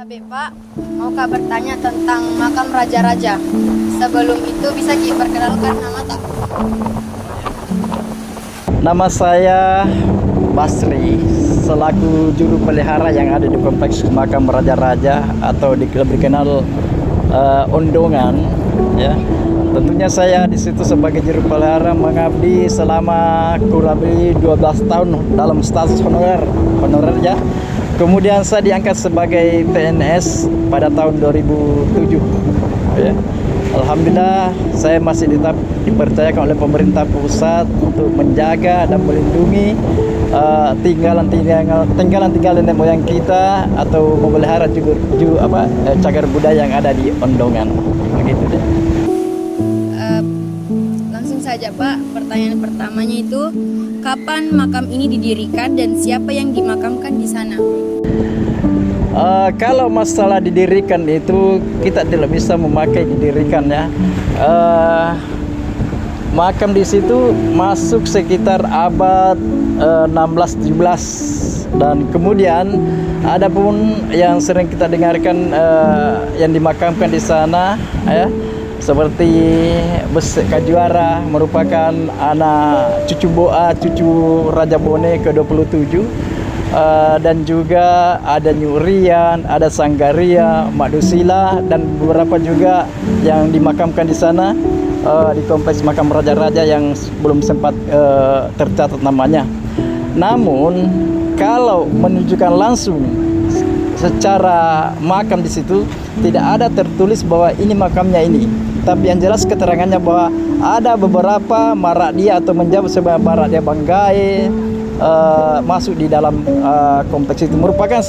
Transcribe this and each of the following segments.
Habib Pak, mau Kak bertanya tentang makam raja-raja. Sebelum itu bisa diperkenalkan nama tak? Nama saya Basri, selaku juru pelihara yang ada di kompleks makam raja-raja atau lebih dikenal Ondongan. Ya, tentunya saya di situ sebagai juru pelihara mengabdi selama kurang lebih 12 tahun dalam status honorer ya. Kemudian saya diangkat sebagai PNS pada tahun 2007. Ya. Alhamdulillah saya masih dipercayakan oleh pemerintah pusat untuk menjaga dan melindungi tinggalan nenek moyang kita atau memelihara cagar budaya yang ada di Ondongan. Begitu deh. Langsung saja Pak, pertanyaan pertamanya itu kapan makam ini didirikan dan siapa yang dimakamkan di sana? Kalau masalah didirikan itu kita tidak bisa memakai didirikan ya. Makam di situ masuk sekitar abad 16-17 dan kemudian ada pun yang sering kita dengarkan yang dimakamkan di sana ya, seperti Besek Kajuara merupakan anak cucu Raja Bone ke-27. Dan juga ada Nyurian, ada Sanggaria, Madusila dan beberapa juga yang dimakamkan di sana di kompleks makam raja-raja yang belum sempat tercatat namanya. Namun kalau menunjukkan langsung secara makam di situ tidak ada tertulis bahwa ini makamnya ini. Tapi yang jelas keterangannya bahwa ada beberapa maradia atau menjabat sebagai maradia Banggai masuk di dalam kompleks itu, merupakan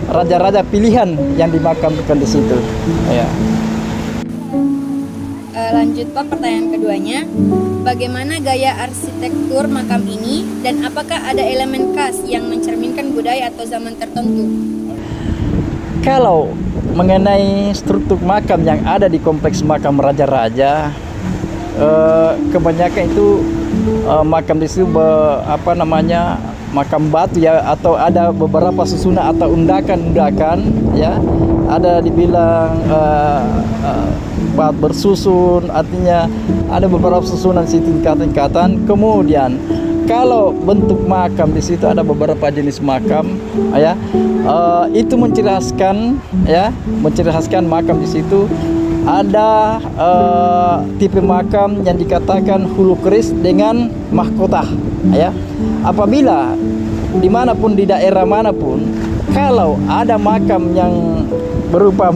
raja-raja pilihan yang dimakamkan di situ. Ya. Lanjut Pak, pertanyaan keduanya, bagaimana gaya arsitektur makam ini dan apakah ada elemen khas yang mencerminkan budaya atau zaman tertentu? Kalau mengenai struktur makam yang ada di kompleks makam raja-raja, kebanyakan itu makam di situ makam batu ya, atau ada beberapa susunan atau undakan ya, ada dibilang batu bersusun, artinya ada beberapa susunan situ tingkatan. Kemudian kalau bentuk makam di situ ada beberapa jenis makam ya, itu mencerahaskan makam di situ. Ada tipe makam yang dikatakan hulu keris dengan mahkota ya. Apabila dimanapun di daerah manapun, kalau ada makam yang berupa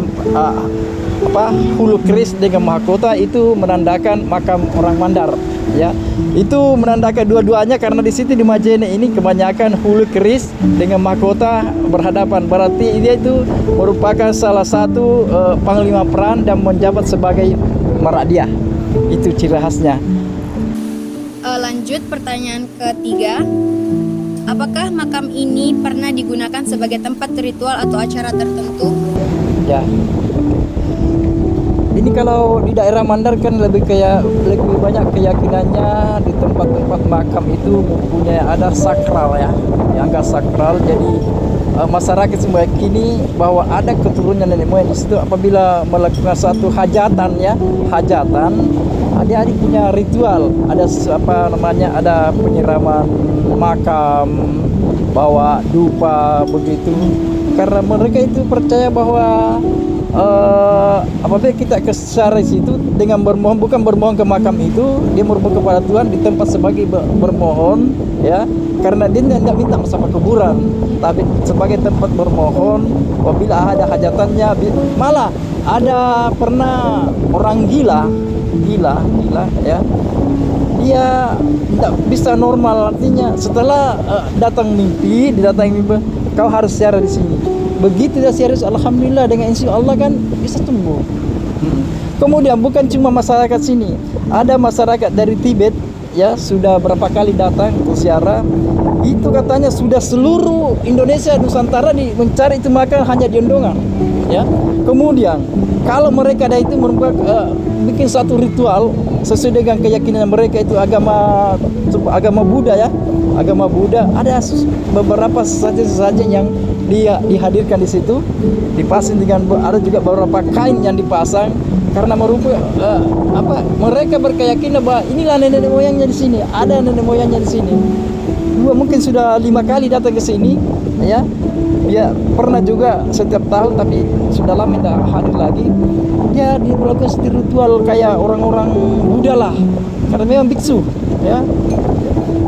hulu keris dengan mahkota, itu menandakan makam orang Mandar ya. Itu menandakan dua-duanya karena di situ di Majene ini kebanyakan hulu keris dengan mahkota berhadapan, berarti dia itu merupakan salah satu panglima peran dan menjabat sebagai maradia. Itu ciri khasnya. Lanjut pertanyaan ketiga, apakah makam ini pernah digunakan sebagai tempat ritual atau acara tertentu? Ya. Ini kalau di daerah Mandar kan lebih banyak keyakinannya di tempat-tempat makam itu mempunyai ada sakral ya, dianggap sakral. Jadi masyarakat meyakini bahwa ada keturunan nenek moyang di situ. Apabila melakukan satu hajatan ya, adik-adik punya ritual, ada ada penyiraman makam, bawa dupa begitu. Karena mereka itu percaya bahwa apabila kita ke syarah situ dengan bermohon, bukan bermohon ke makam itu, dia bermohon kepada Tuhan di tempat sebagai bermohon ya, karena dia tidak minta sama kuburan, tapi sebagai tempat bermohon apabila ada hajatannya. Malah ada pernah orang gila ya, dia tidak bisa normal, artinya setelah didatangi mimpi, kau harus siarah di sini. Begitu dia serius, alhamdulillah dengan insya Allah kan bisa tumbuh. Kemudian bukan cuma masyarakat sini, ada masyarakat dari Tibet ya, sudah berapa kali datang ke ziarah. Itu katanya sudah seluruh Indonesia Nusantara mencari itu makam hanya di Ondongan ya. Kemudian kalau mereka ada itu bikin satu ritual sesuai dengan keyakinan mereka, itu agama Buddha ya. Agama Buddha ada beberapa sesajen yang dia dihadirkan di situ, dipasang dengan ada juga beberapa kain yang dipasang karena mereka berkeyakinan bahwa inilah nenek moyangnya di sini, ada nenek moyangnya di sini. Dua mungkin sudah 5 kali datang ke sini, ya. Dia pernah juga setiap tahun tapi sudah lama tidak hadir lagi. Dia dilakukan ritual kayak orang-orang Buddha lah, karena memang biksu, ya.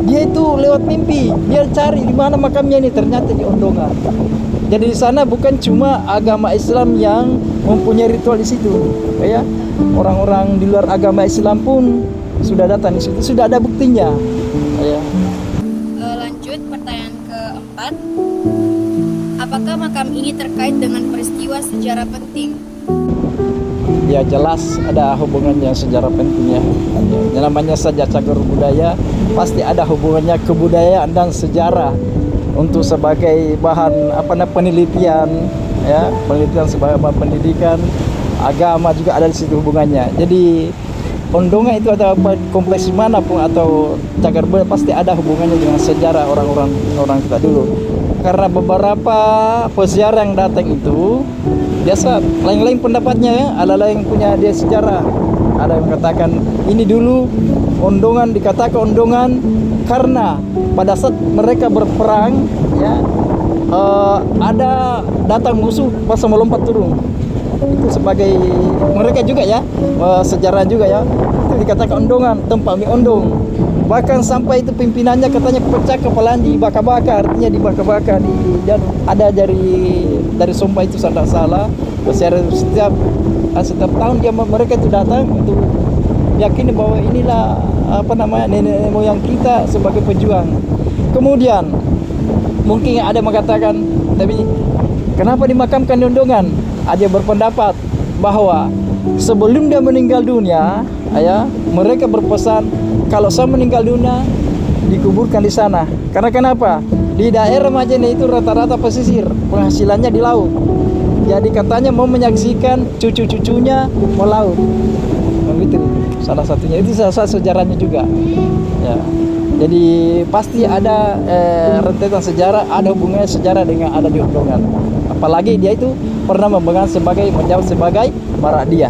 Dia itu lewat mimpi, dia cari di mana makamnya ini, ternyata di Ondongan. Jadi di sana bukan cuma agama Islam yang mempunyai ritual di situ, ya. Orang-orang di luar agama Islam pun sudah datang di situ, sudah ada buktinya, ya. Lanjut pertanyaan keempat. Apakah makam ini terkait dengan peristiwa sejarah penting? Ya jelas ada hubungannya sejarah pentingnya. Ya, namanya saja cagar budaya, pasti ada hubungannya kebudayaan dan sejarah untuk sebagai bahan penelitian, ya, penelitian sebagai bahan pendidikan, agama juga ada di situ hubungannya. Jadi Ondongan itu atau kompleks manapun atau cagar budaya pasti ada hubungannya dengan sejarah orang kita dulu. Karena beberapa peziarah yang datang itu biasa lain-lain pendapatnya, ya. Ada yang punya dia sejarah. Ada yang katakan ini dulu Ondongan dikatakan Ondongan karena pada saat mereka berperang, ya, ada datang musuh pas melompat turun. Itu sebagai mereka juga, ya, sejarah juga, ya. Itu dikatakan Ondongan, tempat mie ondong. Bahkan sampai itu pimpinannya katanya pecah kepala dibakar-bakar, artinya dibakar-bakar dan ada dari sumpah itu tidak salah. Setiap tahun mereka itu datang untuk yakini bahwa inilah nenek moyang kita sebagai pejuang. Kemudian mungkin ada yang mengatakan, tapi kenapa dimakamkan di Ondongan? Ada yang berpendapat bahwa sebelum dia meninggal dunia, ya, mereka berpesan kalau saya meninggal dunia dikuburkan di sana. Karena kenapa? Di daerah Majene itu rata-rata pesisir, penghasilannya di laut. Jadi katanya mau menyaksikan cucu-cucunya melaut. Begitu. Salah satunya itu salah satu sejarahnya juga. Ya. Jadi pasti ada rentetan sejarah, ada hubungannya sejarah dengan ada di Ondongan. Apalagi dia itu pernah menjabat sebagai Maradia.